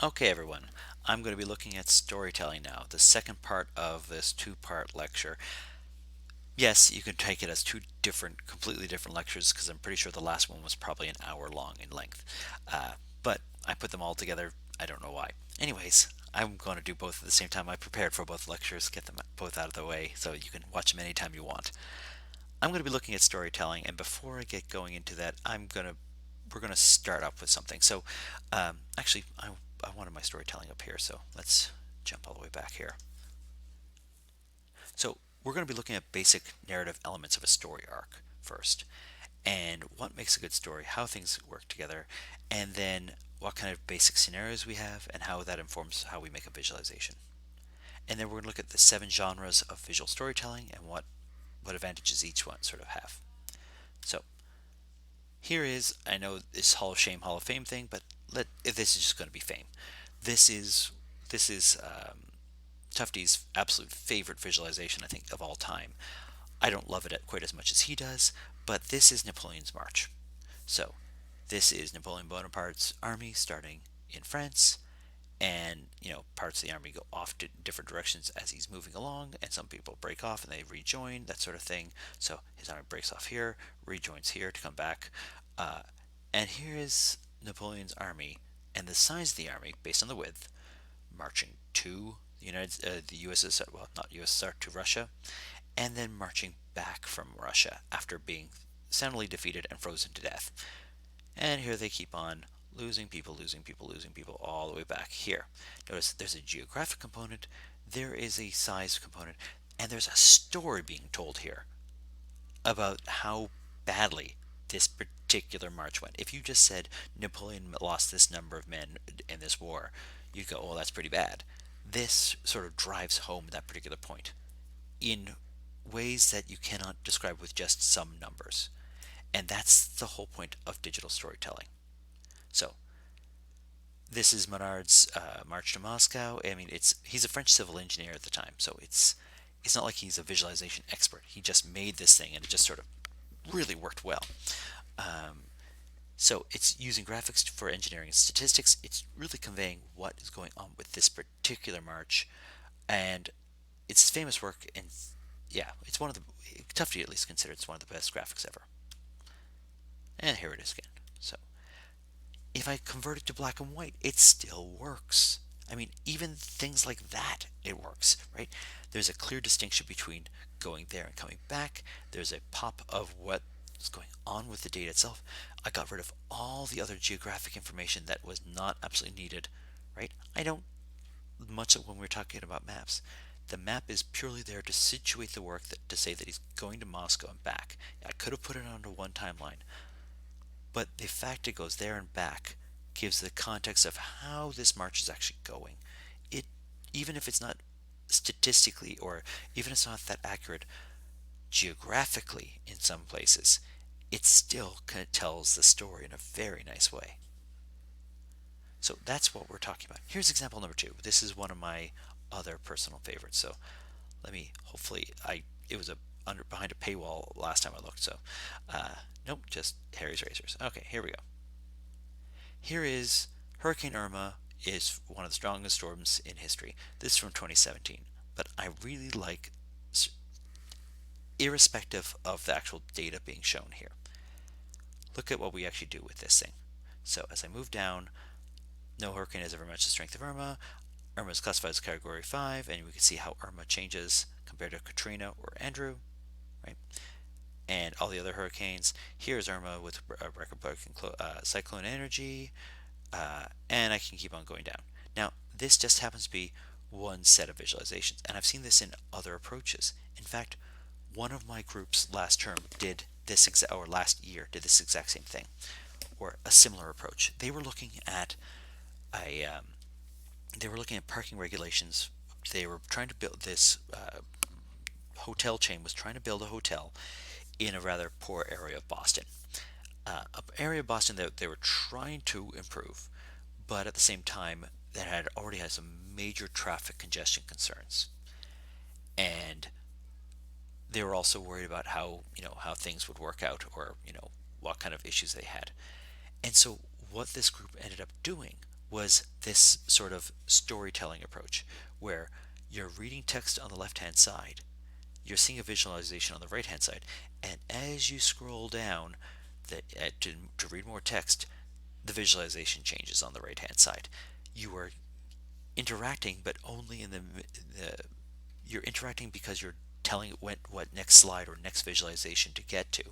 Okay, everyone, I'm going to be looking at storytelling now, the second part of this two-part lecture. Yes, you can take it as two different, completely different lectures because I'm pretty sure the last one was probably an hour long in length. But I put them all together. I don't know why. Anyways, I'm going to do both at the same time. I prepared for both lectures, get them both out of the way so you can watch them anytime you want. I'm going to be looking at storytelling, and before I get going into that, we're going to start off with something. So, actually, I wanted my storytelling up here, so let's jump all the way back here. So, we're going to be looking at basic narrative elements of a story arc first, and what makes a good story, how things work together, and then what kind of basic scenarios we have, and how that informs how we make a visualization. And then we're going to look at the seven genres of visual storytelling and what advantages each one sort of have. So, here is, I know this Hall of Shame, Hall of Fame thing, but this is just going to be fame. This is this is Tufty's absolute favorite visualization, I think, of all time. I don't love it quite as much as he does, but this is Napoleon's March. So, this is Napoleon Bonaparte's army starting in France, and parts of the army go off to different directions as he's moving along, and some people break off and they rejoin, that sort of thing. So his army breaks off here, rejoins here to come back, uh, and here is Napoleon's army and the size of the army based on the width, marching to the USSR, well, not USSR, to Russia, and then marching back from Russia after being soundly defeated and frozen to death. And here they keep on losing people, losing people, losing people all the way back here. Notice there's a geographic component, there is a size component, and there's a story being told here about how badly this particular march went. If you just said Napoleon lost this number of men in this war, you'd go, oh, that's pretty bad. This sort of drives home that particular point in ways that you cannot describe with just some numbers. And that's the whole point of digital storytelling. So, this is Menard's march to Moscow. I mean, he's a French civil engineer at the time, so it's not like he's a visualization expert. He just made this thing, and it just sort of really worked well. Um, so it's using graphics for engineering and statistics. It's really conveying what is going on with this particular march, and it's famous work. And yeah, it's one of the Tufty at least considered it's one of the best graphics ever. And here it is again. So if I convert it to black and white, it still works. I mean, even things like that, it works, right? There's a clear distinction between going there and coming back. There's a pop of what's going on with the data itself. I got rid of all the other geographic information that was not absolutely needed, right? I don't much of when we're talking about maps. The map is purely there to situate the work to say that he's going to Moscow and back. I could have put it onto one timeline, but the fact it goes there and back gives the context of how this march is actually going. It, even if it's not statistically, or even if it's not that accurate geographically in some places, it still kind of tells the story in a very nice way. So that's what we're talking about. Here's example number two. This is one of my other personal favorites. So let me, hopefully, it was behind a paywall last time I looked. So nope, just Harry's Razors. Okay, here we go. Here is Hurricane Irma, is one of the strongest storms in history. This is from 2017, but I really like, irrespective of the actual data being shown here. Look at what we actually do with this thing. So as I move down, no hurricane has ever matched the strength of Irma. Irma is classified as Category 5, and we can see how Irma changes compared to Katrina or Andrew, right? And all the other hurricanes. Here's Irma with record-breaking cyclone energy, and I can keep on going down. Now, this just happens to be one set of visualizations, and I've seen this in other approaches. In fact, one of my groups last term did this or last year did this exact same thing, or a similar approach. They were looking at parking regulations. They were trying to build this hotel chain was trying to build a hotel in a rather poor area of Boston. An area of Boston that they were trying to improve, but at the same time that had already had some major traffic congestion concerns. And they were also worried about how things would work out, or what kind of issues they had. And so what this group ended up doing was this sort of storytelling approach where you're reading text on the left hand side, you're seeing a visualization on the right hand side, and as you scroll down to read more text, the visualization changes on the right hand side. You are interacting, but only in the you're interacting because you're telling it what next slide or next visualization to get to,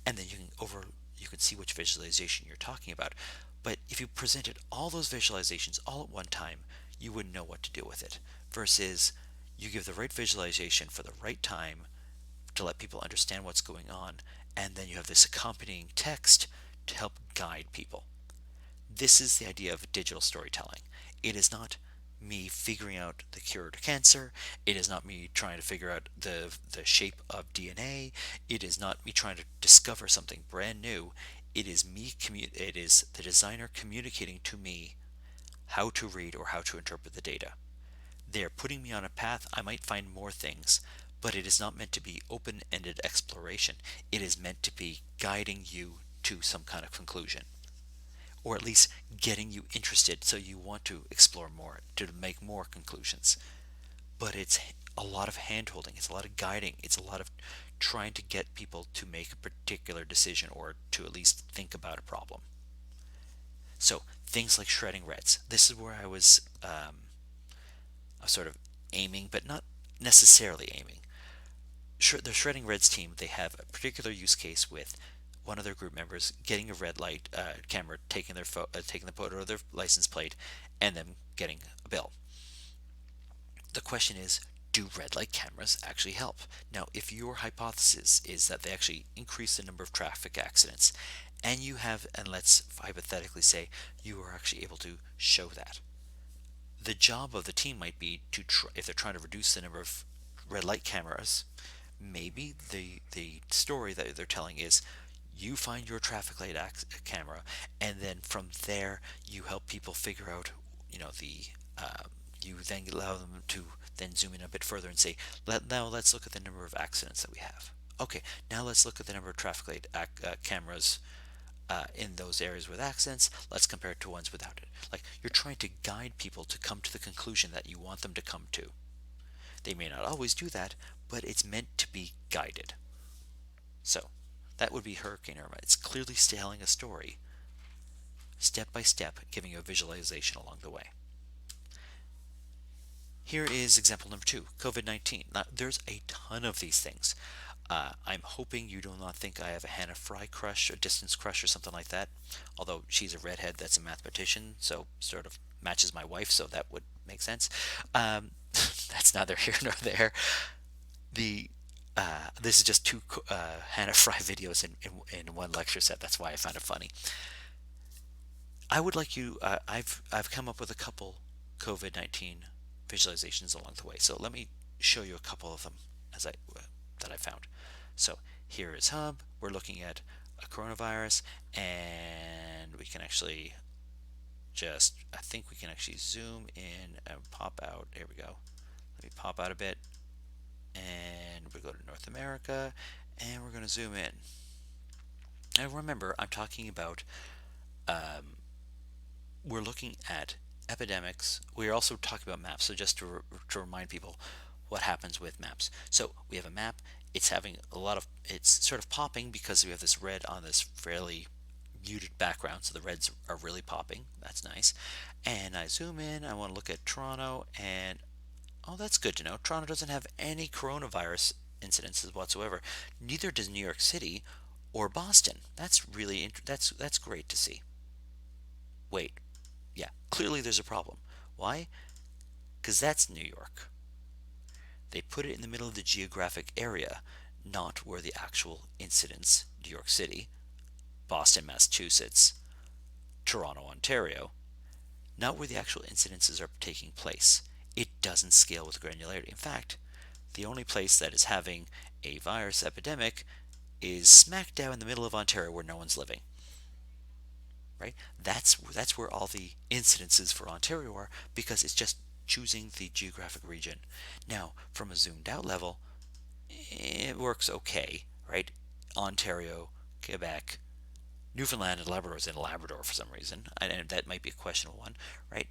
and then you can see which visualization you're talking about. But if you presented all those visualizations all at one time, you wouldn't know what to do with it. Versus you give the right visualization for the right time to let people understand what's going on, and then you have this accompanying text to help guide people. This is the idea of digital storytelling. It is not me figuring out the cure to cancer. It is not me trying to figure out the shape of DNA. It is not me trying to discover something brand new. It is the designer communicating to me how to read or how to interpret the data. They're putting me on a path. I might find more things, but it is not meant to be open-ended exploration. It is meant to be guiding you to some kind of conclusion, or at least getting you interested so you want to explore more, to make more conclusions. But it's a lot of hand holding, it's a lot of guiding, it's a lot of trying to get people to make a particular decision or to at least think about a problem. So things like shredding reds. This is where I was sort of aiming, but not necessarily aiming. The Shredding Reds team, they have a particular use case with one of their group members getting a red light camera, taking the photo of their license plate, and them getting a bill. The question is, do red light cameras actually help? Now, if your hypothesis is that they actually increase the number of traffic accidents, and let's hypothetically say you are actually able to show that, the job of the team might be to try, if they're trying to reduce the number of red light cameras, maybe the story that they're telling is you find your traffic light camera, and then from there you help people figure out, the you then allow them to then zoom in a bit further and say, now let's look at the number of accidents that we have. Okay, now let's look at the number of traffic light cameras in those areas with accidents. Let's compare it to ones without it. Like, you're trying to guide people to come to the conclusion that you want them to come to. They may not always do that, but it's meant to be guided. So, that would be Hurricane Irma. It's clearly telling a story, step by step, giving you a visualization along the way. Here is example number 2, COVID-19. Now, there's a ton of these things. I'm hoping you do not think I have a Hannah Fry crush or distance crush or something like that. Although she's a redhead that's a mathematician, so sort of matches my wife, so that would make sense. That's neither here nor there. The This is just two Hannah Fry videos in one lecture set. That's why I found it funny. I would like you. I've come up with a couple COVID-19 visualizations along the way. So let me show you a couple of them that I found. So here is Hub. We're looking at a coronavirus, and we can actually I think we can actually zoom in and pop out. There we go. Let me pop out a bit, and we go to North America, and we're going to zoom in. Now remember, I'm talking about, we're looking at epidemics. We're also talking about maps. So just to remind people what happens with maps. So we have a map. It's having it's sort of popping because we have this red on this fairly muted background. So the reds are really popping. That's nice. And I zoom in. I want to look at Toronto, and oh, that's good to know. Toronto doesn't have any coronavirus incidences whatsoever. Neither does New York City or Boston. That's really that's great to see. Wait, yeah, clearly there's a problem. Why? Because that's New York. They put it in the middle of the geographic area, not where the actual incidents, New York City, Boston, Massachusetts, Toronto, Ontario, not where the actual incidences are taking place. It doesn't scale with granularity. In fact, the only place that is having a virus epidemic is smack dab in the middle of Ontario where no one's living. Right? That's where all the incidences for Ontario are, because it's just choosing the geographic region. Now, from a zoomed out level, it works okay, right? Ontario, Quebec, Newfoundland and Labrador is in Labrador for some reason, and that might be a questionable one, right?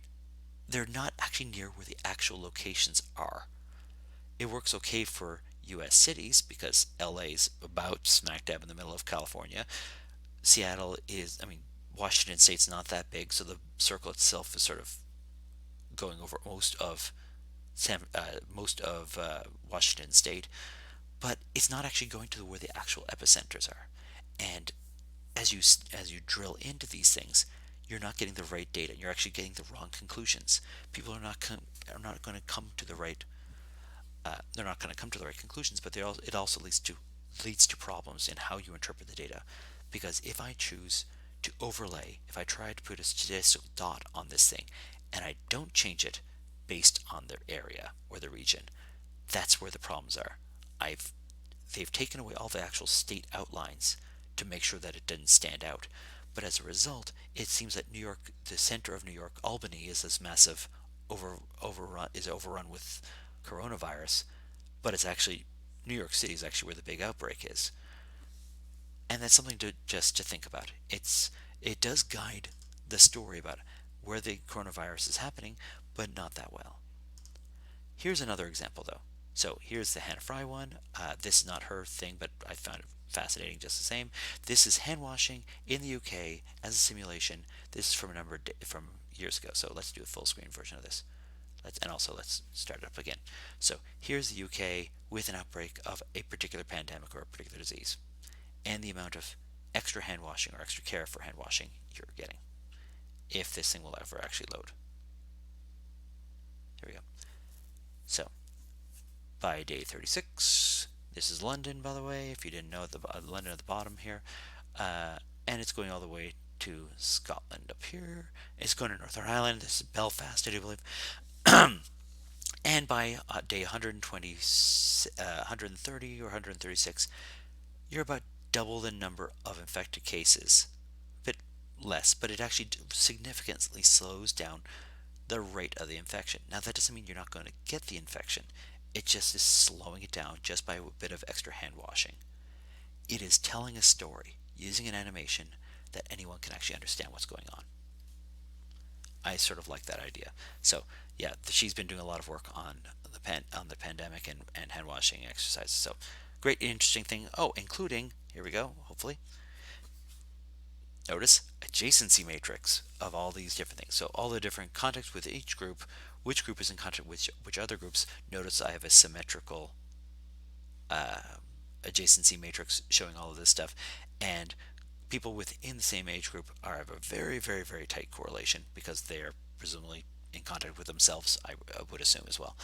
They're not actually near where the actual locations are. It works okay for US cities because LA's about smack dab in the middle of California. Seattle is, I mean, Washington State's not that big, so the circle itself is sort of going over most of Washington State, but it's not actually going to where the actual epicenters are. And as you drill into these things, you're not getting the right data. You're actually getting the wrong conclusions. People are not going to come to the right they're not going to come to the right conclusions, but it also leads to problems in how you interpret the data. Because if I try to put a statistical dot on this thing, and I don't change it based on the area or the region, that's where the problems are. I've They've taken away all the actual state outlines to make sure that it didn't stand out. But as a result, it seems that New York, the center of New York, Albany, is this massive overrun with coronavirus, but it's actually New York City is actually where the big outbreak is, and that's something to think about. It does guide the story about where the coronavirus is happening, but not that well. Here's another example though. So here's the Hannah Fry one. This is not her thing, but I found it fascinating just the same. This is hand washing in the UK as a simulation. This is from a number from years ago. So let's do a full screen version of this. Let's start it up again. So here's the UK with an outbreak of a particular pandemic or a particular disease, and the amount of extra hand washing or extra care for hand washing you're getting. If this thing will ever actually load. Here we go. So by day 36, this is London, by the way, if you didn't know, London at the bottom here, and it's going all the way to Scotland up here. It's going to Northern Ireland. This is Belfast, I do believe. And by day 120, 130 or 136, you're about double the number of infected cases. A bit less, but it actually significantly slows down the rate of the infection. Now, that doesn't mean you're not going to get the infection. It just is slowing it down just by a bit of extra hand washing. It is telling a story using an animation that anyone can actually understand what's going on. I sort of like that idea. So yeah, she's been doing a lot of work on the pandemic and hand washing exercises. So great, interesting thing. Oh, including, here we go. Hopefully, notice adjacency matrix of all these different things. So all the different contacts with each group, which group is in contact with which other groups. Notice I have a symmetrical uh, adjacency matrix showing all of this stuff, and people within the same age group have a very, very, very tight correlation because they are presumably in contact with themselves, I would assume as well.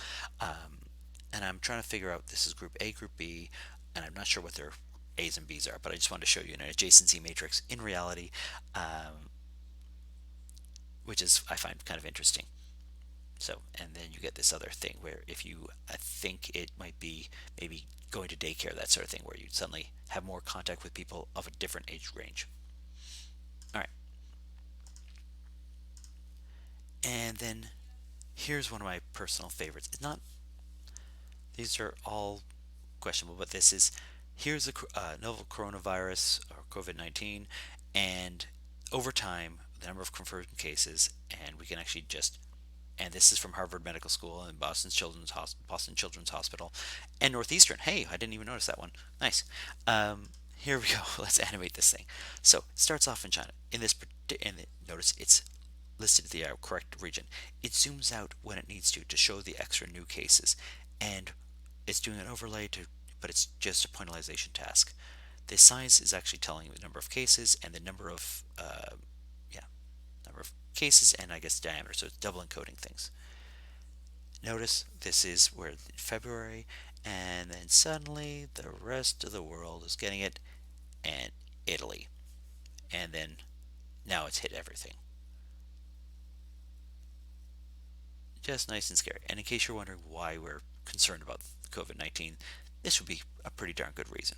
And I'm trying to figure out, this is group A, group B, and I'm not sure what their A's and B's are, but I just wanted to show you an adjacency matrix in reality, which is, I find, kind of interesting. So, and then you get this other thing where if you, I think it might be maybe going to daycare, that sort of thing, where you suddenly have more contact with people of a different age range. All right. And then here's one of my personal favorites. It's not, these are all questionable, but here's the novel coronavirus or COVID-19, and over time, the number of confirmed cases, and we can actually just, and this is from Harvard Medical School and Boston Children's Hospital, and Northeastern. Hey, I didn't even notice that one. Nice. Here we go. Let's animate this thing. So it starts off in China. Notice it's listed the correct region. It zooms out when it needs to show the extra new cases, and it's doing an overlay but it's just a pointillization task. The size is actually telling you the number of cases and the number of cases and I guess diameter, so it's double encoding things. Notice this is where February, and then suddenly the rest of the world is getting it, and Italy, and then now it's hit everything. Just nice and scary. And in case you're wondering why we're concerned about COVID-19, this would be a pretty darn good reason.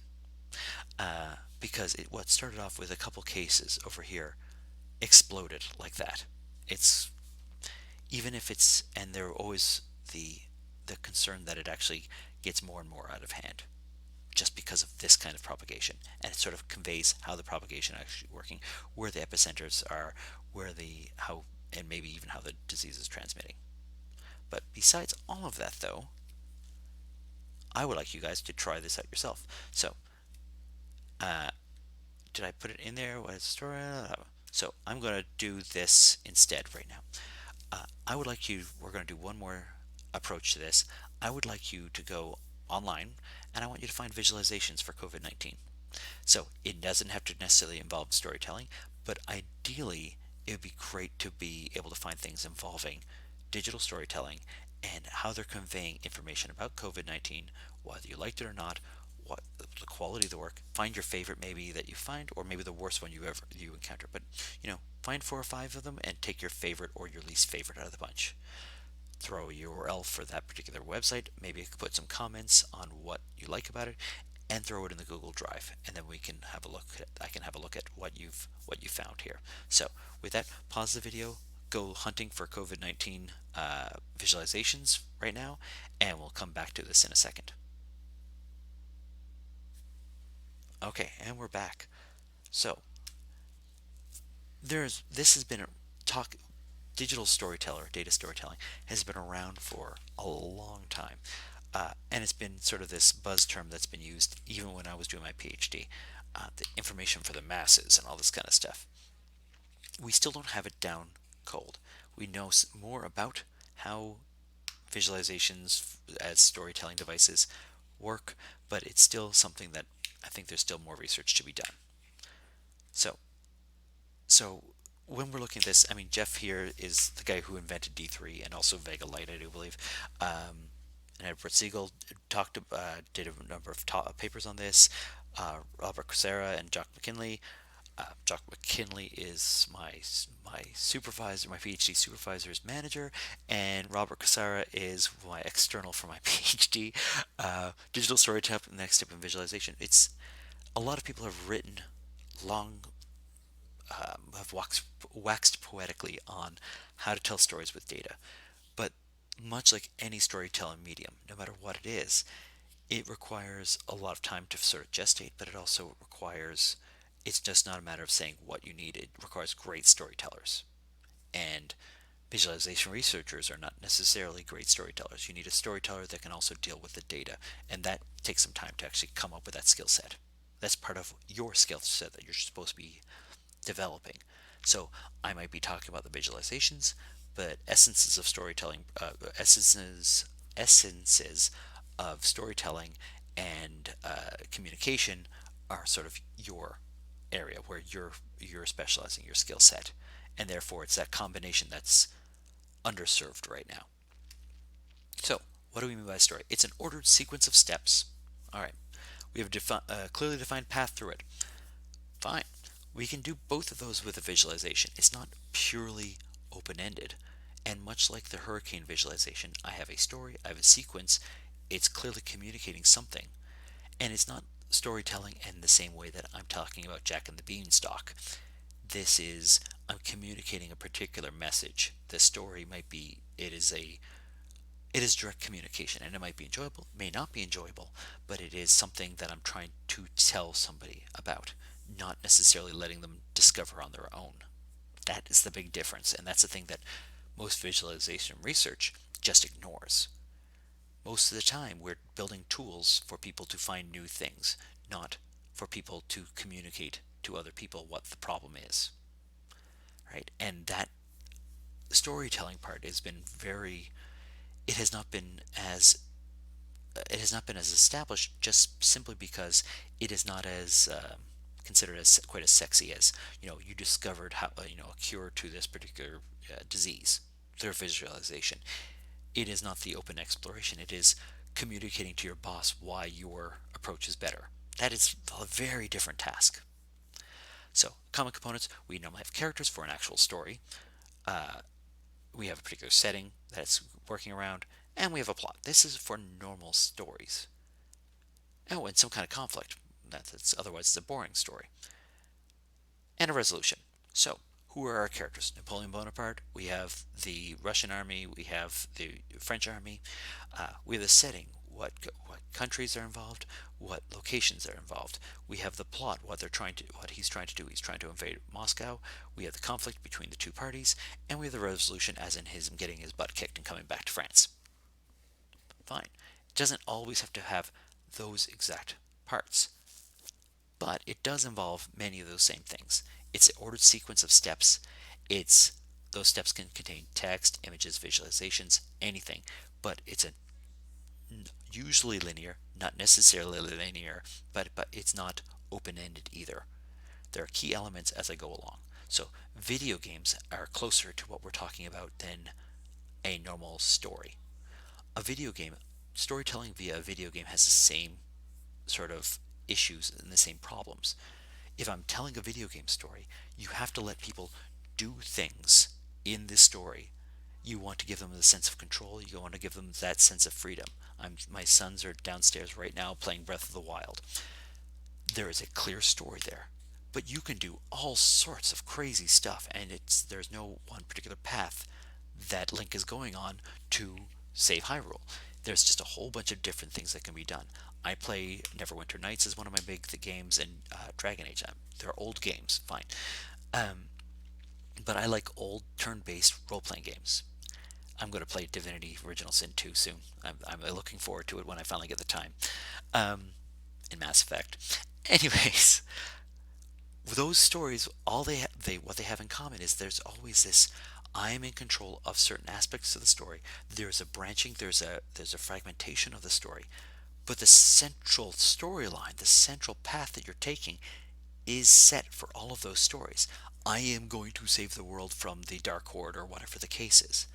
Because what started off with a couple cases over here exploded like that. It's even if it's and there are always the concern that it actually gets more and more out of hand. just because of this kind of propagation. And it sort of conveys how the propagation actually working, where the epicenters are, where the how and maybe even how the disease is transmitting. But besides all of that, though, I would like you guys to try this out yourself. So, uh, did I put it in there? What is the story? So I'm going to do this instead right now. I would like you, we're going to do one more approach to this. I would like you to go online and I want you to find visualizations for COVID 19. So it doesn't have to necessarily involve storytelling, but ideally it would be great to be able to find things involving digital storytelling and how they're conveying information about COVID 19, whether you liked it or not, what the quality of the work. Find your favorite maybe that you find, or maybe the worst one you encounter. But find 4 or 5 of them and take your favorite or your least favorite out of the bunch. Throw a URL for that particular website. Maybe you could put some comments on what you like about it, and throw it in the Google Drive, and then we can have a look. I can have a look at what you found here. So with that, pause the video, go hunting for COVID-19 visualizations right now, and we'll come back to this in a second. Okay, and we're back. So this has been a talk. Digital storyteller, data storytelling has been around for a long time. And it's been sort of this buzz term that's been used even when I was doing my PhD. The information for the masses and all this kind of stuff. We still don't have it down cold. We know more about how visualizations as storytelling devices work, but it's still something that I think there's still more research to be done. So, so when we're looking at this, I mean, Jeff here is the guy who invented D3 and also Vega Lite, I do believe. And Edward Siegel did a number of papers on this. Robert Coursera and Jock McKinley. Jock McKinley is my supervisor, my PhD supervisor's manager, and Robert Coursera is my external for my PhD. Digital storytelling, next step in visualization. It's a lot of people have written long, have waxed poetically on how to tell stories with data, but much like any storytelling medium, no matter what it is, it requires a lot of time to sort of gestate, but it also requires, it's just not a matter of saying what you need, it requires great storytellers. And visualization researchers are not necessarily great storytellers. You need a storyteller that can also deal with the data, and that takes some time to actually come up with that skill set. That's part of your skill set that you're supposed to be developing. So I might be talking about the visualizations, but essences of storytelling, essences of storytelling and communication are sort of your area where you're specializing your skill set, and therefore it's that combination that's underserved right now. So what do we mean by story? It's an ordered sequence of steps. All right, we have a clearly defined path through it. Fine. We can do both of those with a visualization. It's not purely open-ended. And much like the hurricane visualization, I have a story, I have a sequence, it's clearly communicating something. And it's not storytelling in the same way that I'm talking about Jack and the Beanstalk. This is, I'm communicating a particular message. The story might be, it is direct communication, and it might be enjoyable, may not be enjoyable, but it is something that I'm trying to tell somebody about, not necessarily letting them discover on their own. That is the big difference, and that's the thing that most visualization research just ignores. Most of the time, we're building tools for people to find new things, not for people to communicate to other people what the problem is. Right? And that storytelling part has been very, it has not been as established, just simply because it is not as considered as quite as sexy as you discovered how a cure to this particular disease through visualization. It is not the open exploration. It is communicating to your boss why your approach is better. That is a very different task. So common components: we normally have characters for an actual story. We have a particular setting that it's working around, and we have a plot. This is for normal stories. Oh, and some kind of conflict. Otherwise it's a boring story. And a resolution. So, who are our characters? Napoleon Bonaparte. We have the Russian army. We have the French army. We have the setting. what countries are involved, what locations are involved. We have the plot, what he's trying to do. He's trying to invade Moscow. We have the conflict between the two parties, and we have the resolution, as in him getting his butt kicked and coming back to France. Fine. It doesn't always have to have those exact parts, but it does involve many of those same things. It's an ordered sequence of steps. It's those steps can contain text, images, visualizations, anything, but it's a usually linear, not necessarily linear, but it's not open-ended either. There are key elements as I go along. So video games are closer to what we're talking about than a normal story. A video game, storytelling via a video game has the same sort of issues and the same problems. If I'm telling a video game story, you have to let people do things in this story. You want to give them the sense of control. You want to give them that sense of freedom. My sons are downstairs right now playing Breath of the Wild. There is a clear story there, but you can do all sorts of crazy stuff, and there's no one particular path that Link is going on to save Hyrule. There's just a whole bunch of different things that can be done. I play Neverwinter Nights as one of my big games, and Dragon Age. They're old games, fine. Um, but I like old turn-based role-playing games. I'm going to play Divinity Original Sin 2 soon. I'm looking forward to it when I finally get the time. Um, in Mass Effect. Anyways, those stories, what they have in common is there's always this. I am in control of certain aspects of the story. There's a branching. There's a fragmentation of the story, but the central storyline, the central path that you're taking, is set for all of those stories. I am going to save the world from the Dark Horde or whatever the case is.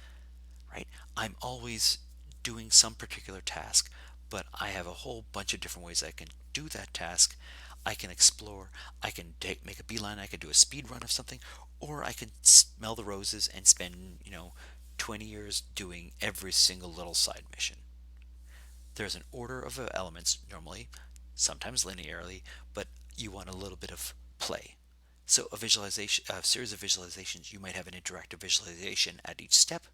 Right? I'm always doing some particular task, but I have a whole bunch of different ways I can do that task. I can explore, I can make a beeline, I can do a speed run of something, or I can smell the roses and spend, 20 years doing every single little side mission. There's an order of elements normally, sometimes linearly, but you want a little bit of play. So a series of visualizations, you might have an interactive visualization at each step,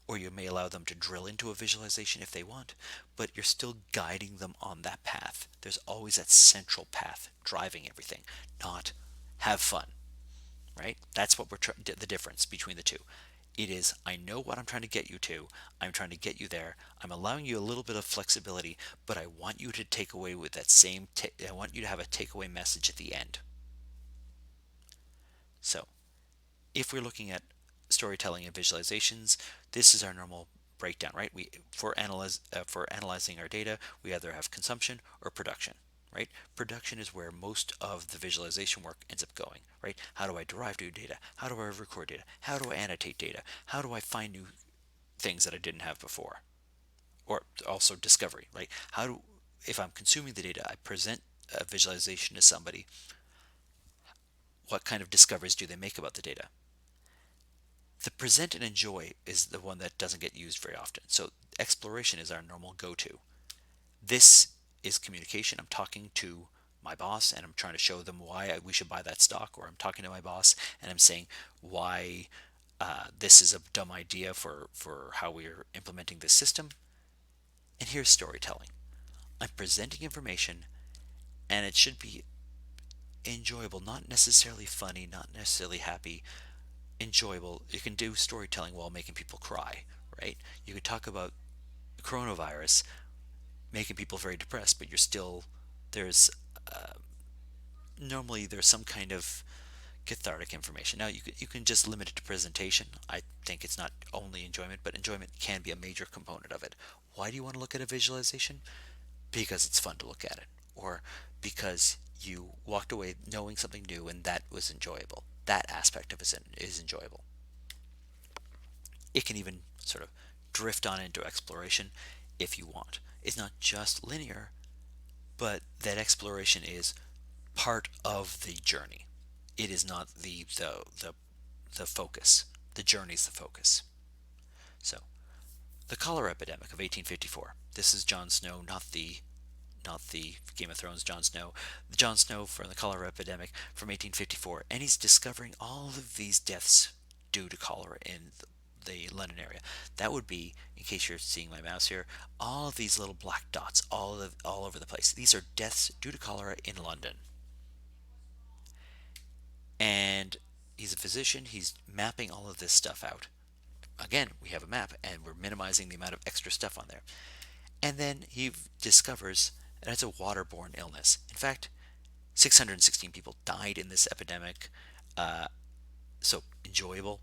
or you may allow them to drill into a visualization if they want, but you're still guiding them on that path. There's always that central path driving everything, not have fun, right? That's what the difference between the two. It is, I know what I'm trying to get you to. I'm trying to get you there. I'm allowing you a little bit of flexibility, but I want you to take away with that same, I want you to have a takeaway message at the end. So, if we're looking at storytelling and visualizations, this is our normal breakdown, right? For analyzing our data, we either have consumption or production, right? Production is where most of the visualization work ends up going, right? How do I derive new data? How do I record data? How do I annotate data? How do I find new things that I didn't have before? Or also discovery, right? If I'm consuming the data, I present a visualization to somebody. What kind of discoveries do they make about the data? The present and enjoy is the one that doesn't get used very often. So exploration is our normal go-to. This is communication. I'm talking to my boss and I'm trying to show them why we should buy that stock, or I'm talking to my boss and I'm saying why this is a dumb idea for how we're implementing this system. And here's storytelling. I'm presenting information and it should be enjoyable, not necessarily funny, not necessarily happy, enjoyable. You can do storytelling while making people cry, right? You could talk about coronavirus making people very depressed, but there's uh, normally there's some kind of cathartic information. Now you can just limit it to presentation. I think it's not only enjoyment, but enjoyment can be a major component of it. Why do you want to look at a visualization? Because it's fun to look at it, or because you walked away knowing something new and that was enjoyable. That aspect of it is enjoyable. It can even sort of drift on into exploration if you want. It's not just linear, but that exploration is part of the journey. It is not the focus. The journey is the focus. So, the cholera epidemic of 1854. This is Jon Snow, not the Game of Thrones Jon Snow. The Jon Snow from the cholera epidemic from 1854, and he's discovering all of these deaths due to cholera in the London area. That would be, in case you're seeing my mouse here, all of these little black dots all over the place. These are deaths due to cholera in London. And he's a physician. He's mapping all of this stuff out. Again, we have a map, and we're minimizing the amount of extra stuff on there. And then he discovers that it's a waterborne illness. In fact, 616 people died in this epidemic. Uh, so enjoyable,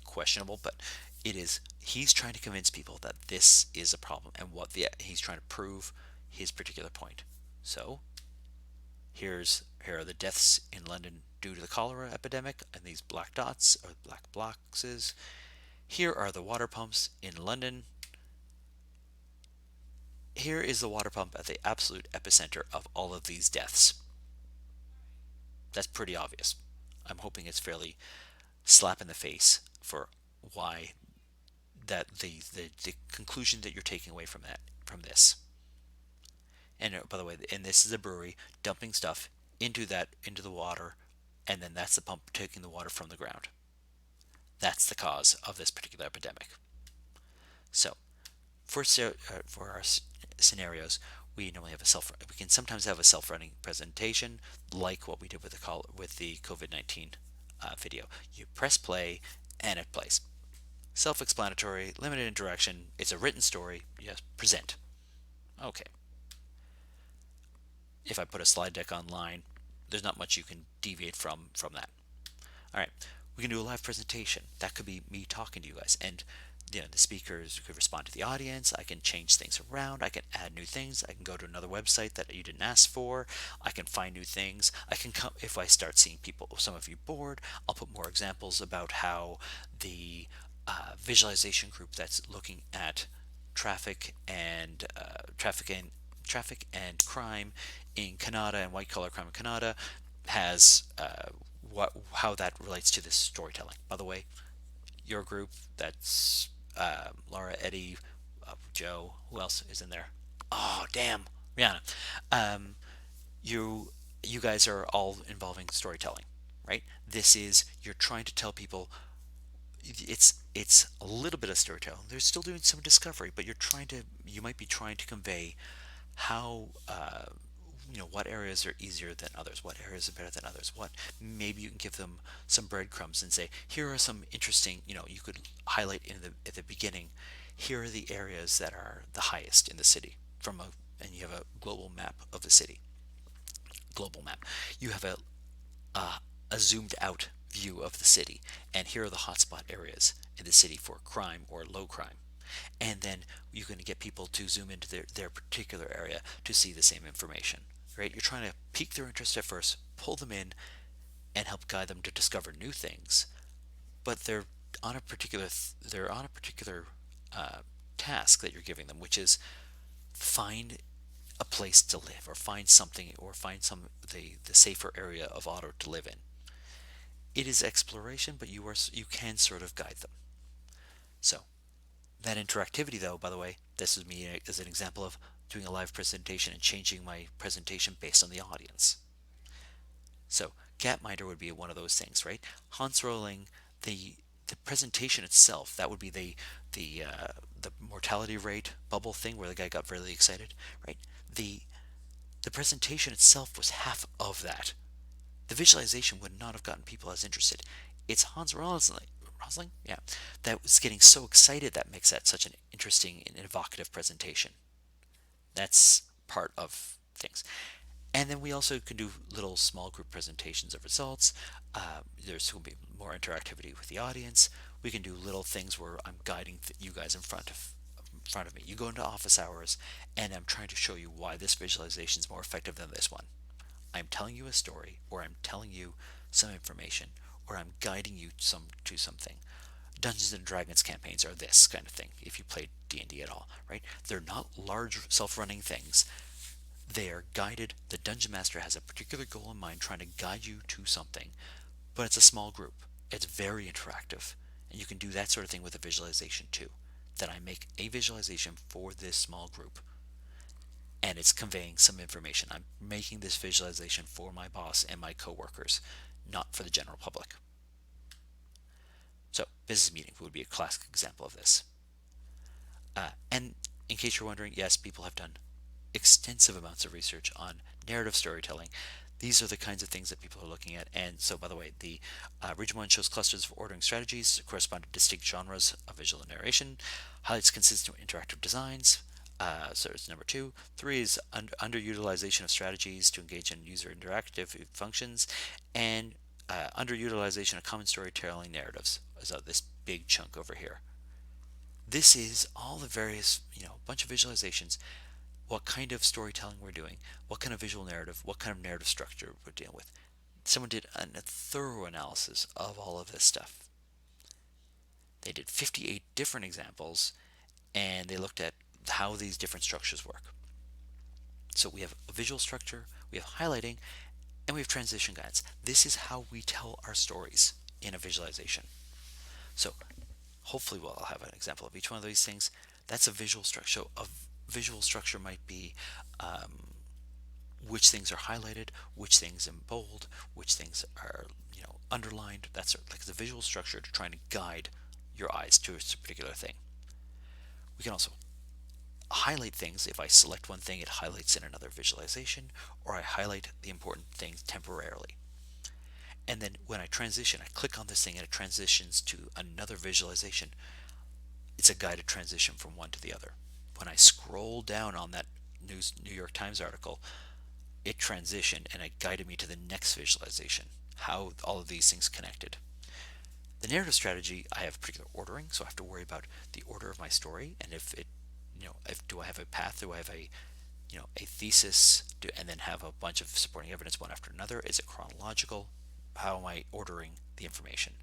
questionable, but it is. He's trying to convince people that this is a problem, and he's trying to prove his particular point. So here are the deaths in London due to the cholera epidemic, and these black dots or black boxes. Here are the water pumps in London. Here is the water pump at the absolute epicenter of all of these deaths. That's pretty obvious. I'm hoping it's fairly slap in the face for why that the conclusion that you're taking away from this. And by the way, and this is a brewery dumping stuff into the water, and then that's the pump taking the water from the ground. That's the cause of this particular epidemic. So, for our scenarios, we normally have we can sometimes have a self-running presentation, like what we did with the COVID-19 video. You press play, and it plays. Self-explanatory, limited interaction. It's a written story. Yes, present. Okay. If I put a slide deck online, there's not much you can deviate from that. All right, we can do a live presentation. That could be me talking to you guys, and the speakers could respond to the audience. I can change things around. I can add new things. I can go to another website that you didn't ask for. I can find new things. I can come if I start seeing some of you bored. I'll put more examples about how the visualization group that's looking at traffic and crime in Canada and white collar crime in Canada has how that relates to this storytelling. By the way, your group, that's Laura, Eddie, Joe. Who else is in there? Oh, damn, Rihanna. Um, you guys are all involving storytelling, right? This is you're trying to tell people. It's a little bit of storytelling. They're still doing some discovery, but you might be trying to convey how what areas are easier than others, what areas are better than others, what maybe you can give them some breadcrumbs and say, here are some interesting, you could highlight at the beginning, here are the areas that are the highest in the city and you have a global map of the city. Global map. You have a zoomed out view of the city, and here are the hotspot areas in the city for crime or low crime. And then you're going to get people to zoom into their particular area to see the same information, right? You're trying to pique their interest at first, pull them in, and help guide them to discover new things. But they're on a particular task that you're giving them, which is find a place to live, or find something, or find the safer area of auto to live in. It is exploration, but you can sort of guide them. So that interactivity, though, by the way, this is me as an example of doing a live presentation and changing my presentation based on the audience. So Gapminder would be one of those things, right? Hans rolling the presentation itself. That would be the mortality rate bubble thing where the guy got really excited, right? The presentation itself was half of that. The visualization would not have gotten people as interested. It's Hans Rosling, yeah, that was getting so excited that makes that such an interesting and evocative presentation. That's part of things. And then we also can do little small group presentations of results. There's going to be more interactivity with the audience. We can do little things where I'm guiding you guys in front of me. You go into office hours, and I'm trying to show you why this visualization is more effective than this one. I'm telling you a story, or I'm telling you some information, or I'm guiding you to something. Dungeons and Dragons campaigns are this kind of thing, if you played D&D at all, right? They're not large self-running things. They are guided. The Dungeon Master has a particular goal in mind, trying to guide you to something, but it's a small group. It's very interactive, and you can do that sort of thing with a visualization too. That I make a visualization for this small group, and it's conveying some information. I'm making this visualization for my boss and my coworkers, not for the general public. So business meeting would be a classic example of this. And in case you're wondering, yes, people have done extensive amounts of research on narrative storytelling. These are the kinds of things that people are looking at. And so, by the way, the Region 1 shows clusters of ordering strategies correspond to distinct genres of visual narration, highlights consistent interactive designs. So it's number two. Three is underutilization of strategies to engage in user interactive functions, and underutilization of common storytelling narratives. So this big chunk over here. This is all the various, bunch of visualizations, what kind of storytelling we're doing, what kind of visual narrative, what kind of narrative structure we're dealing with. Someone did a thorough analysis of all of this stuff. They did 58 different examples, and they looked at how these different structures work. So we have a visual structure, we have highlighting, and we have transition guides. This is how we tell our stories in a visualization. So hopefully we'll have an example of each one of these things. That's a visual structure. So a visual structure might be which things are highlighted, which things in bold, which things are underlined. That's like the visual structure to trying to guide your eyes to a particular thing. We can also highlight things. If I select one thing, it highlights in another visualization, or I highlight the important things temporarily. And then when I transition, I click on this thing and it transitions to another visualization. It's a guided transition from one to the other. When I scroll down on that New York Times article, it transitioned and it guided me to the next visualization, how all of these things connected. The narrative strategy, I have particular ordering, so I have to worry about the order of my story, and if do I have a path, do I have a thesis, and then have a bunch of supporting evidence one after another? Is it chronological? How am I ordering the information?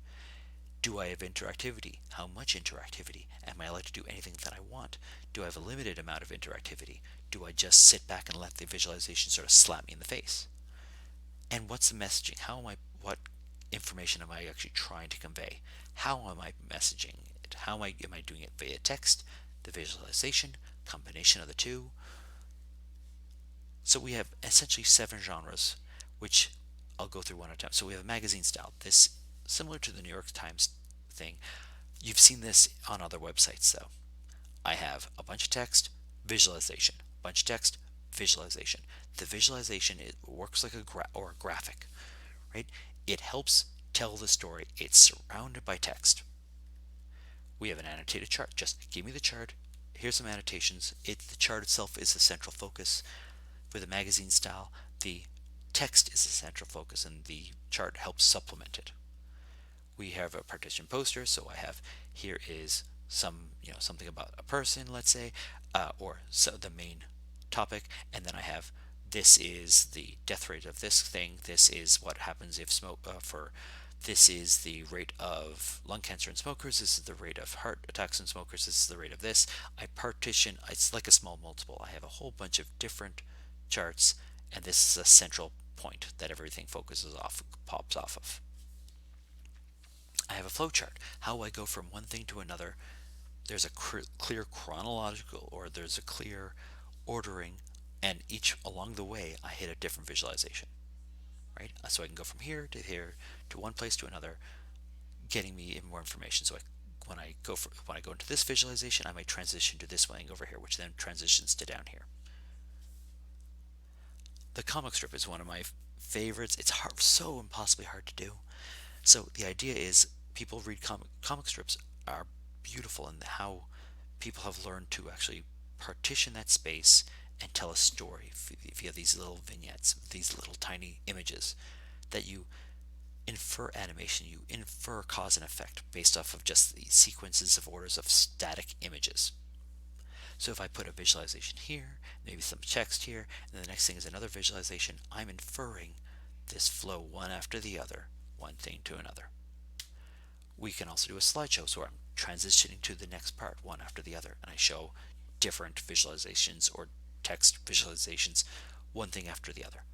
Do I have interactivity? How much interactivity? Am I allowed to do anything that I want? Do I have a limited amount of interactivity? Do I just sit back and let the visualization sort of slap me in the face? And what's the messaging? What information am I actually trying to convey? How am I messaging it? How am I doing it via text, the visualization, combination of the two? So we have essentially 7 genres, which I'll go through one at a time. So we have a magazine style. This, similar to the New York Times thing, you've seen this on other websites though. I have a bunch of text, visualization, bunch of text, visualization. The visualization, it works like a graphic, right? It helps tell the story. It's surrounded by text. We have an annotated chart. Just give me the chart. Here's some annotations. The chart itself is the central focus. For the magazine style, the text is the central focus and the chart helps supplement it. We have a partition poster, so I have here is something about a person, let's say, or so the main topic, and then I have this is the death rate of this thing. This is what happens if this is the rate of lung cancer in smokers. This is the rate of heart attacks in smokers. This is the rate of this. I partition. It's like a small multiple. I have a whole bunch of different charts, and this is a central point that everything pops off of. I have a flow chart. How I go from one thing to another. There's a clear chronological, or there's a clear ordering, and each along the way I hit a different visualization, right? So I can go from here to one place to another, getting me even more information. So when I go into this visualization, I might transition to this one over here, which then transitions to down here. The comic strip is one of my favorites. It's so impossibly hard to do. So the idea is people read comic strips are beautiful in how people have learned to actually partition that space and tell a story. If you have these little vignettes, these little tiny images that you infer animation, you infer cause and effect based off of just the sequences of orders of static images. So if I put a visualization here, maybe some text here, and the next thing is another visualization, I'm inferring this flow one after the other, one thing to another. We can also do a slideshow, so I'm transitioning to the next part one after the other, and I show different visualizations or text visualizations, one thing after the other.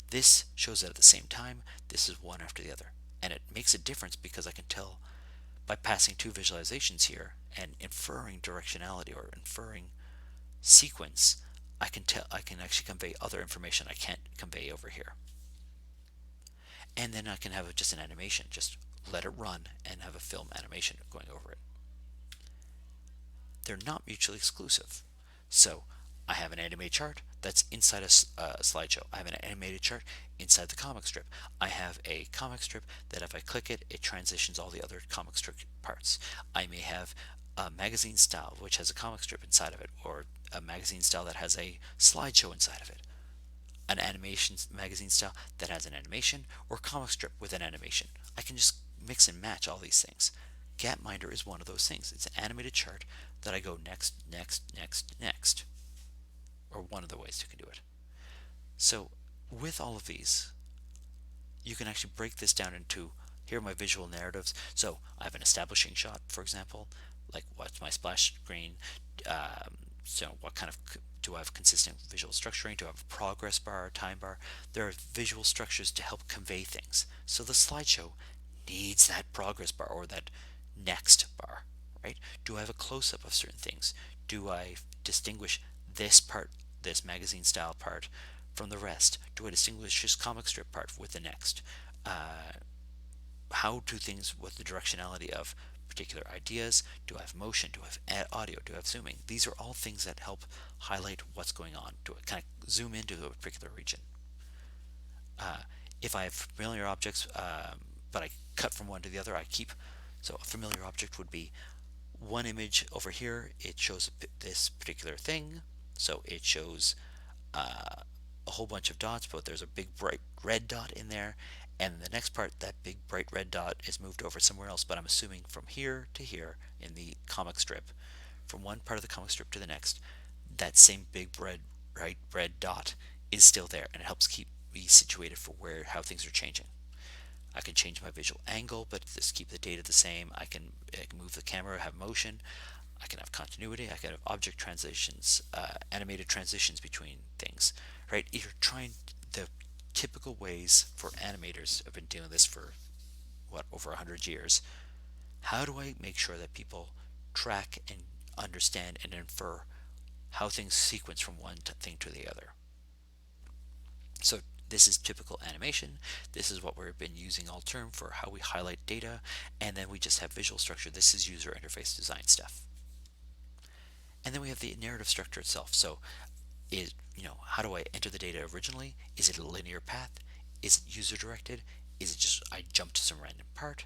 This shows it at the same time. This is one after the other, and it makes a difference because I can tell by passing 2 visualizations here and inferring directionality or inferring sequence, I can actually convey other information I can't convey over here. And then I can have just an animation, just let it run, and have a film animation going over it. They're not mutually exclusive. So I have an animated chart that's inside a slideshow. I have an animated chart inside the comic strip. I have a comic strip that if I click it, it transitions all the other comic strip parts. I may have a magazine style which has a comic strip inside of it, or a magazine style that has a slideshow inside of it. An animation magazine style that has an animation, or comic strip with an animation. I can just mix and match all these things. Gapminder is one of those things. It's an animated chart that I go next, next, next, next, or one of the ways you can do it. So with all of these, you can actually break this down into, here are my visual narratives. So I have an establishing shot, for example, like what's my splash screen, so what kind of, do I have consistent visual structuring? Do I have a progress bar, a time bar? There are visual structures to help convey things. So the slideshow needs that progress bar or that next bar, right? Do I have a close-up of certain things? Do I distinguish this part, this magazine style part, from the rest? Do I distinguish this comic strip part with the next? How do things with the directionality of particular ideas? Do I have motion? Do I have audio? Do I have zooming? These are all things that help highlight what's going on. Do I kind of zoom into a particular region? If I have familiar objects, but I cut from one to the other, I keep. So a familiar object would be one image over here. It shows this particular thing. So it shows a whole bunch of dots, but there's a big bright red dot in there. And the next part, that big bright red dot is moved over somewhere else, but I'm assuming from here to here in the comic strip, from one part of the comic strip to the next, that same big bright red dot is still there, and it helps keep me situated for how things are changing. I can change my visual angle, but just keep the data the same. I can move the camera, have motion. I can have continuity. I can have object transitions, animated transitions between things, right? You're trying the typical ways for animators. I've been doing this for over 100 years. How do I make sure that people track and understand and infer how things sequence from one thing to the other? So this is typical animation. This is what we've been using all term for how we highlight data, and then we just have visual structure. This is user interface design stuff. And then we have the narrative structure itself. So how do I enter the data originally? Is it a linear path? Is it user directed? Is it just I jump to some random part?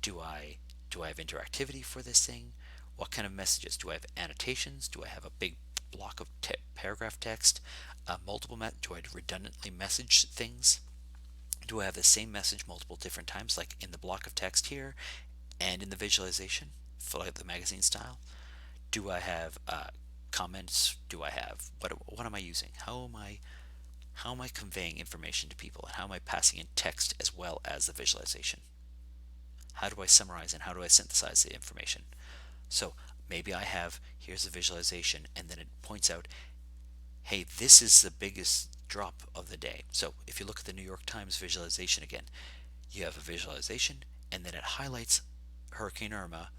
Do I have interactivity for this thing? What kind of messages? Do I have annotations? Do I have a big block of paragraph text? Do I redundantly message things? Do I have the same message multiple different times, like in the block of text here and in the visualization for like the magazine style? Do I have comments? Do I have what am I using? How am I conveying information to people, and how am I passing in text as well as the visualization? How do I summarize and how do I synthesize the information? So maybe I have, here's the visualization, and then it points out, hey, this is the biggest drop of the day. So if you look at the New York Times visualization again, you have a visualization, and then it highlights Hurricane Irma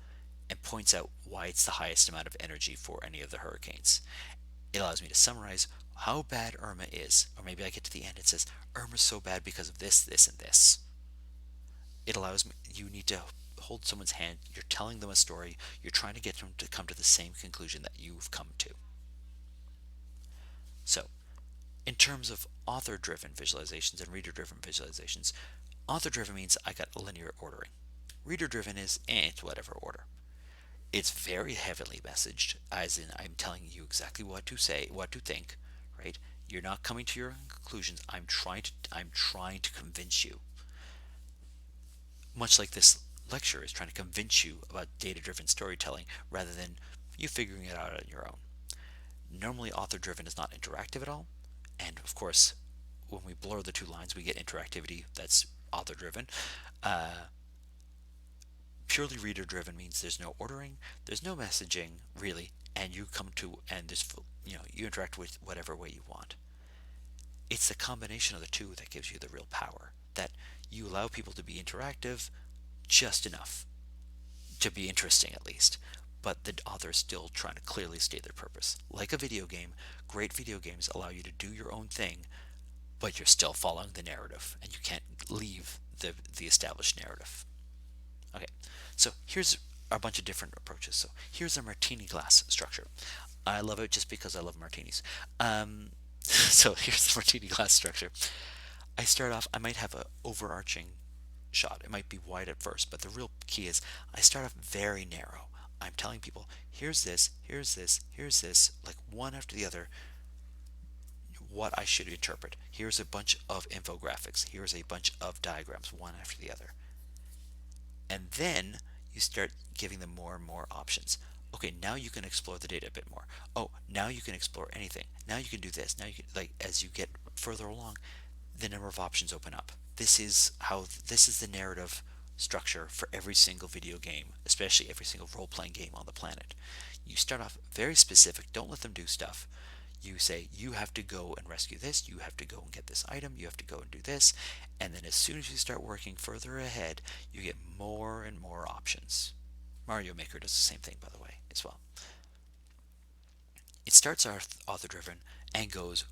and points out why it's the highest amount of energy for any of the hurricanes. It allows me to summarize how bad Irma is, or maybe I get to the end, it says Irma's so bad because of this, this, and this. It allows me, you need to hold someone's hand, you're telling them a story, you're trying to get them to come to the same conclusion that you've come to. So, in terms of author-driven visualizations and reader-driven visualizations, author-driven means I got linear ordering. Reader-driven is it's whatever order. It's very heavily messaged, as in I'm telling you exactly what to say, what to think, right? You're not coming to your own conclusions. I'm trying to convince you. Much like this lecture is trying to convince you about data-driven storytelling rather than you figuring it out on your own. Normally, author-driven is not interactive at all, and of course, when we blur the two lines, we get interactivity that's author-driven. Purely reader-driven means there's no ordering, there's no messaging really, and you come to and you interact with whatever way you want. It's the combination of the two that gives you the real power. That you allow people to be interactive just enough to be interesting at least, but the author is still trying to clearly state their purpose. Like a video game, great video games allow you to do your own thing, but you're still following the narrative, and you can't leave the established narrative. Okay, so here's a bunch of different approaches. So here's a martini glass structure. I love it just because I love martinis. So here's the martini glass structure. I start off, I might have a overarching shot. It might be wide at first, but the real key is I start off very narrow. I'm telling people, here's this, here's this, here's this, like one after the other, what I should interpret. Here's a bunch of infographics. Here's a bunch of diagrams, one after the other. And then you start giving them more and more options. Okay, now you can explore the data a bit more. Oh, now you can explore anything. Now you can do this. Now you can, like, as you get further along, the number of options open up. This is the narrative structure for every single video game, especially every single role-playing game on the planet. You start off very specific. Don't let them do stuff. You say, you have to go and rescue this, you have to go and get this item, you have to go and do this, and then as soon as you start working further ahead, you get more and more options. Mario Maker does the same thing, by the way, as well. It starts author driven and goes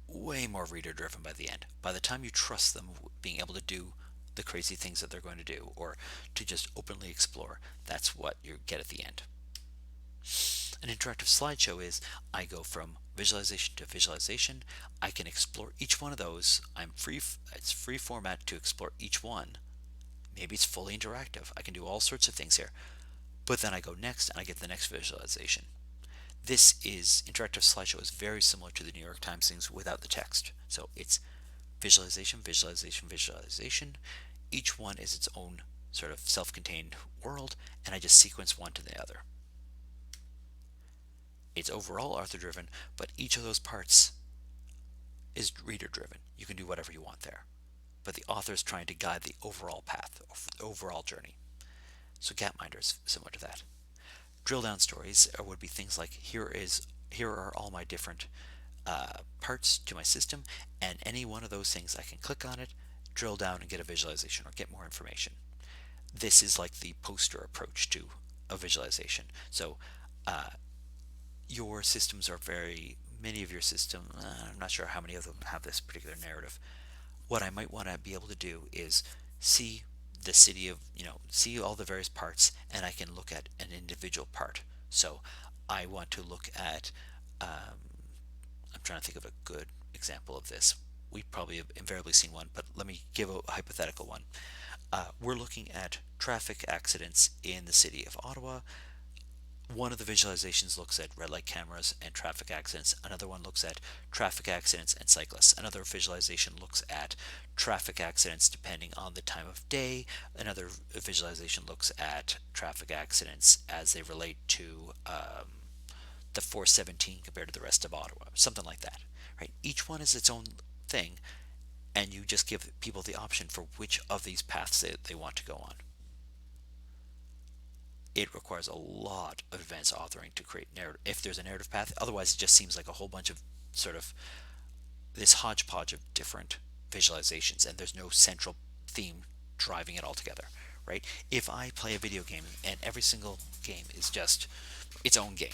way more reader driven by the end. By the time you trust them being able to do the crazy things that they're going to do, or to just openly explore, that's what you get at the end. An interactive slideshow is I go from visualization to visualization. I can explore each one of those. It's free format to explore each one. Maybe it's fully interactive. I can do all sorts of things here. But then I go next and I get the next visualization. This is interactive slideshow is very similar to the New York Times things without the text. So it's visualization, visualization, visualization. Each one is its own sort of self-contained world, and I just sequence one to the other. It's overall author driven, but each of those parts is reader driven. You can do whatever you want there. But the author is trying to guide the overall path, the overall journey. So Gapminder is similar to that. Drilldown stories would be things like here are all my different parts to my system, and any one of those things I can click on it, drill down and get a visualization or get more information. This is like the poster approach to a visualization. So your systems are many of your systems, I'm not sure how many of them have this particular narrative. What I might want to be able to do is see the city of, see all the various parts, and I can look at an individual part. So I want to look at, I'm trying to think of a good example of this. We probably have invariably seen one, but let me give a hypothetical one. We're looking at traffic accidents in the city of Ottawa. One of the visualizations looks at red light cameras and traffic accidents. Another one looks at traffic accidents and cyclists. Another visualization looks at traffic accidents depending on the time of day. Another visualization looks at traffic accidents as they relate to the 417 compared to the rest of Ottawa. Something like that, right? Each one is its own thing, and you just give people the option for which of these paths they want to go on. It requires a lot of advanced authoring to create narrative if there's a narrative path. Otherwise, it just seems like a whole bunch of sort of this hodgepodge of different visualizations, and there's no central theme driving it all together, right? If I play a video game and every single game is just its own game,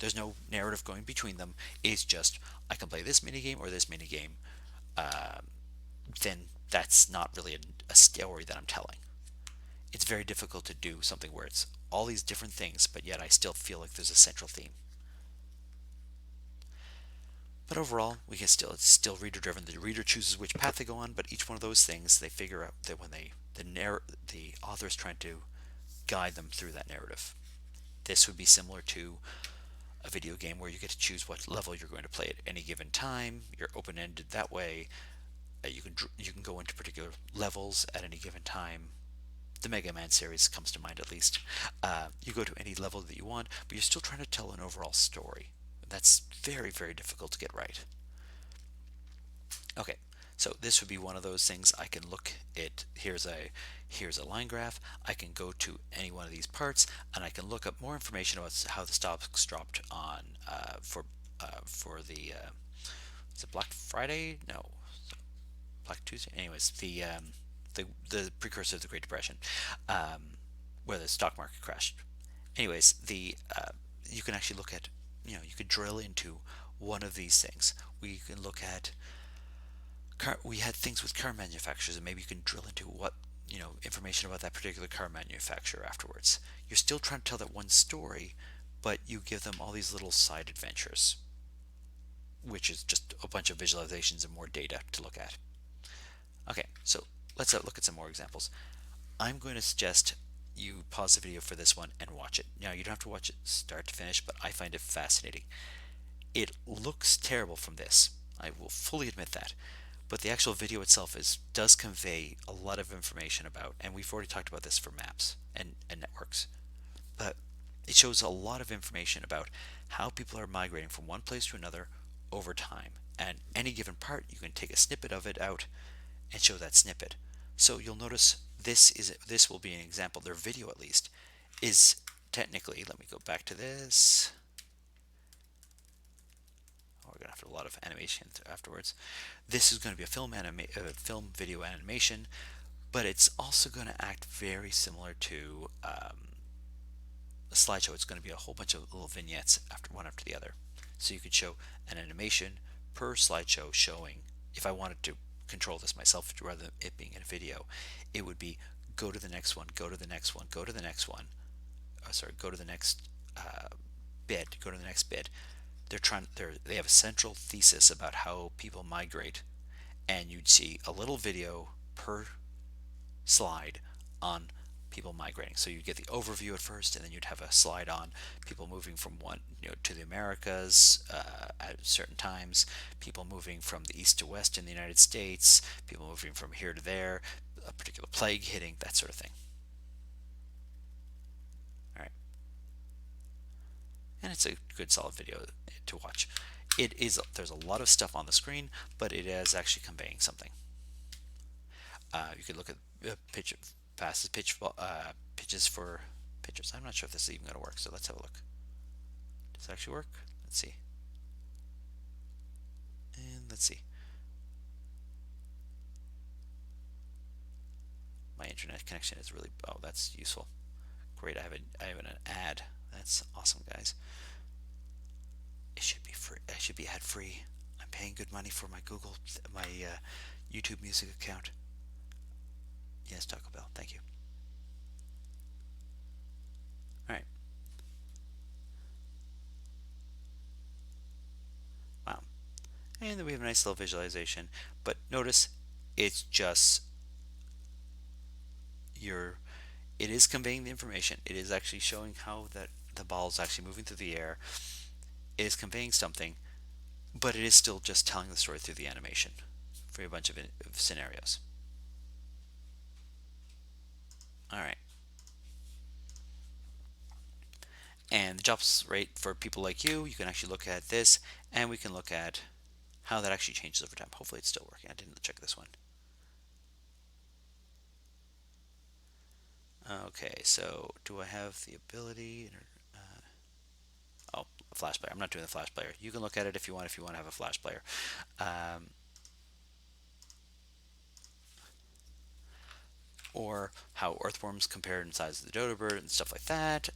there's no narrative going between them. It's just I can play this mini game or this mini game. Then that's not really a story that I'm telling. It's very difficult to do something where it's all these different things, but yet I still feel like there's a central theme. But overall, it's still reader driven. The reader chooses which path they go on, but each one of those things they figure out that when the author is trying to guide them through that narrative. This would be similar to a video game where you get to choose what level you're going to play at any given time. You're open-ended that way. You can go into particular levels at any given time. The Mega Man series comes to mind at least. You go to any level that you want, but you're still trying to tell an overall story. That's very, very difficult to get right. Okay, so this would be one of those things. I can look at here's a line graph. I can go to any one of these parts, and I can look up more information about how the stocks dropped on for the is it Black Friday? No, Black Tuesday. Anyways, the precursor of the Great Depression, where the stock market crashed. Anyways, you can actually look at, you could drill into one of these things. We can look at we had things with car manufacturers, and maybe you can drill into what information about that particular car manufacturer afterwards. You're still trying to tell that one story, but you give them all these little side adventures, which is just a bunch of visualizations and more data to look at. Okay, so let's look at some more examples. I'm going to suggest you pause the video for this one and watch it. Now, you don't have to watch it start to finish, but I find it fascinating. It looks terrible from this. I will fully admit that. But the actual video itself does convey a lot of information about, and we've already talked about this for maps and networks, but it shows a lot of information about how people are migrating from one place to another over time. And any given part, you can take a snippet of it out and show that snippet. So you'll notice this will be an example. Their video, at least, is technically. Let me go back to this. Oh, we're gonna have to do a lot of animation afterwards. This is going to be a film video animation, but it's also going to act very similar to a slideshow. It's going to be a whole bunch of little vignettes one after the other. So you could show an animation per slideshow showing. If I wanted to control this myself rather than it being in a video, it would be go to the next one, go to the next one, go to the next one. Go to the next bit, go to the next bit. They have a central thesis about how people migrate, and you'd see a little video per slide on people migrating. So you'd get the overview at first, and then you'd have a slide on people moving from one to the Americas at certain times, people moving from the east to west in the United States, people moving from here to there, a particular plague hitting, that sort of thing. All right, and it's a good solid video to watch. There's a lot of stuff on the screen, but it is actually conveying something. You could look at pitches for pitches. I'm not sure if this is even going to work, so let's have a look. Does it actually work? Let's see. And let's see. My internet connection is really. Oh, that's useful. Great. I have an ad. That's awesome, guys. It should be free. I should be ad free. I'm paying good money for my YouTube Music account. Yes, Taco Bell. Thank you. All right. Wow. And then we have a nice little visualization. But notice, it's just it is conveying the information. It is actually showing how the ball is actually moving through the air. It is conveying something, but it is still just telling the story through the animation for a bunch of scenarios. All right. And the jobs rate for people like you can actually look at this, and we can look at how that actually changes over time. Hopefully it's still working. I didn't check this one. Okay, so do I have the ability? Oh, a flash player. I'm not doing the flash player. You can look at it if you want to have a flash player. Or how earthworms compare in size to the dodo bird and stuff like that.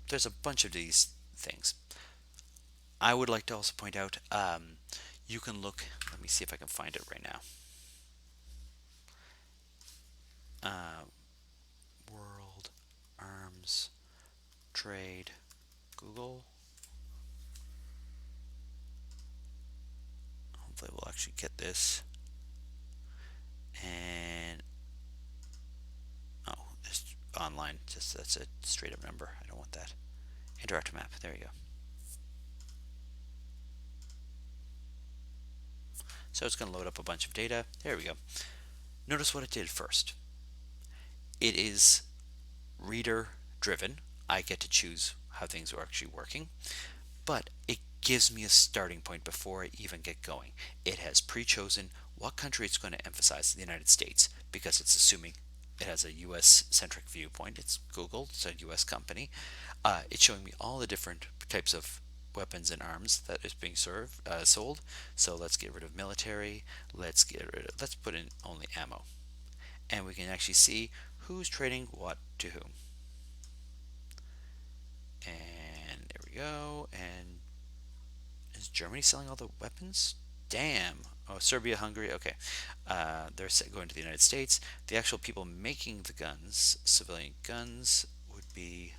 There's a bunch of these things. I would like to also point out, you can look, let me see if I can find it right now. World Arms Trade Google. Hopefully we'll actually get this. And just online, that's a straight up number. I don't want that. Interactive map, there you go. So it's going to load up a bunch of data. There we go. Notice what it did first. It is reader driven. I get to choose how things are actually working, but it gives me a starting point before I even get going. It has pre-chosen what country it's going to emphasize, the United States, because it's assuming it has a US centric viewpoint. It's Google, it's a US company. It's showing me all the different types of weapons and arms that is being sold. So let's get rid of military. Let's put in only ammo, and we can actually see who's trading what to whom. And there we go. And is Germany selling all the weapons? Damn. Oh, Serbia, Hungary. Okay, going to the United States. The actual people making the guns, civilian guns, would be.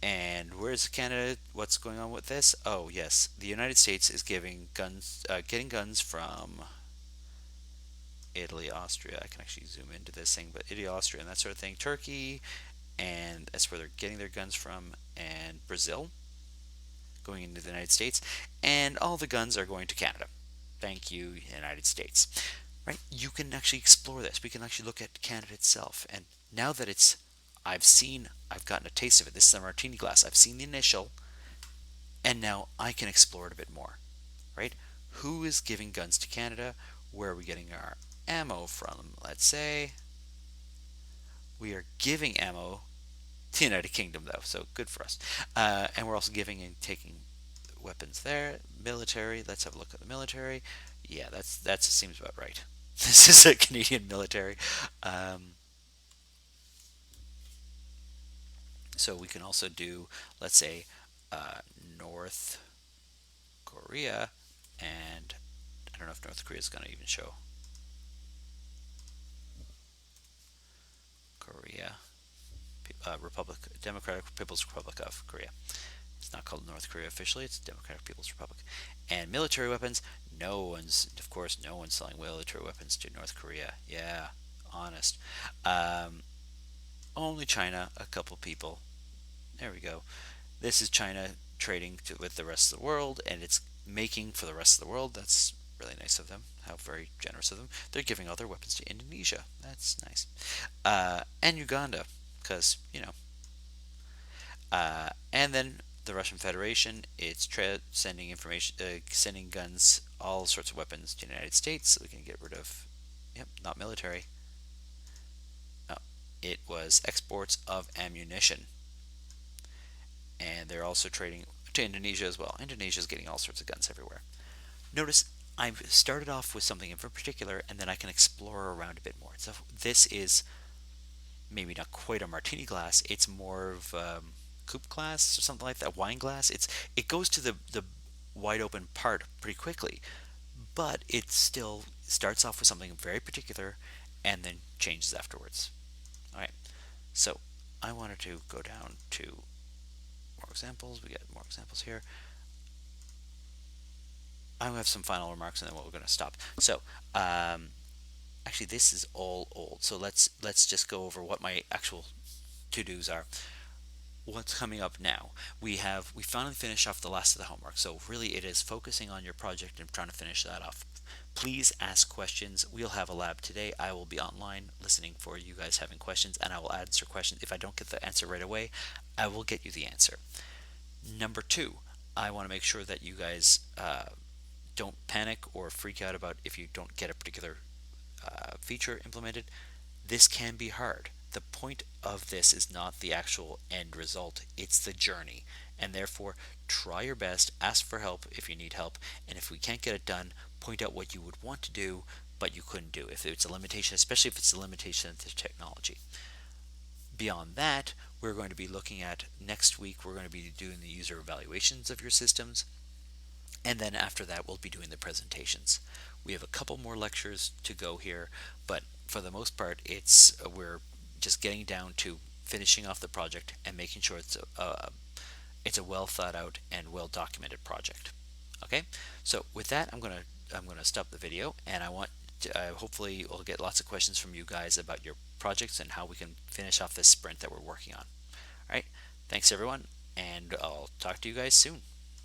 And where's Canada? What's going on with this? Oh yes, the United States is getting guns from Italy, Austria. I can actually zoom into this thing, but Italy, Austria, and that sort of thing. Turkey, and that's where they're getting their guns from. And Brazil, going into the United States, and all the guns are going to Canada. Thank you, United States. Right? You can actually explore this. We can actually look at Canada itself. And now that I've gotten a taste of it. This is a martini glass. I've seen the initial, and now I can explore it a bit more. Right? Who is giving guns to Canada? Where are we getting our ammo from? Let's say we are giving ammo to the United Kingdom, though, so good for us. And we're also giving and taking weapons there. Military. Let's have a look at the military. Yeah, that seems about right. This is a Canadian military. Um, so we can also do, let's say, uh, North Korea, and I don't know if North Korea is going to even show Korea, Republic, Democratic People's Republic of Korea. It's not called North Korea officially, it's Democratic People's Republic. And military weapons, of course, no one's selling military weapons to North Korea. Yeah, honest. Um, Only China, a couple people. There we go. This is China trading with the rest of the world, and it's making for the rest of the world. That's really nice of them. How very generous of them. They're giving all their weapons to Indonesia. That's nice. And Uganda, because, and then the Russian Federation, it's sending information, sending guns, all sorts of weapons to the United States, so we can get rid of, yep, not military. No, it was exports of ammunition, and they're also trading to Indonesia as well. Indonesia is getting all sorts of guns everywhere. Notice I've started off with something in particular, and then I can explore around a bit more. So this is maybe not quite a martini glass. It's more of coupe glass or something like that, wine glass. It goes to the wide open part pretty quickly, but it still starts off with something very particular and then changes afterwards. All right, so I wanted to go down to more examples. We got more examples here. I have some final remarks and then we're going to stop. So, actually, this is all old. So let's just go over what my actual to-dos are. What's coming up now? We finally finished off the last of the homework. So really, it is focusing on your project and trying to finish that off. Please ask questions. We'll have a lab today. I will be online listening for you guys having questions, and I will answer questions. If I don't get the answer right away, I will get you the answer. Number two, I want to make sure that you guys don't panic or freak out about if you don't get a particular feature implemented. This can be hard. The point of this is not the actual end result, it's the journey. And therefore, try your best, ask for help if you need help, and if we can't get it done, point out what you would want to do but you couldn't do. If it's a limitation, especially if it's a limitation of the technology. Beyond that, we're going to be looking at next week, we're going to be doing the user evaluations of your systems. And then after that, we'll be doing the presentations. We have a couple more lectures to go here, but for the most part, we're just getting down to finishing off the project and making sure it's a well thought out and well documented project. Okay, so with that, I'm gonna stop the video, and I want hopefully we'll get lots of questions from you guys about your projects and how we can finish off this sprint that we're working on. All right, thanks everyone, and I'll talk to you guys soon.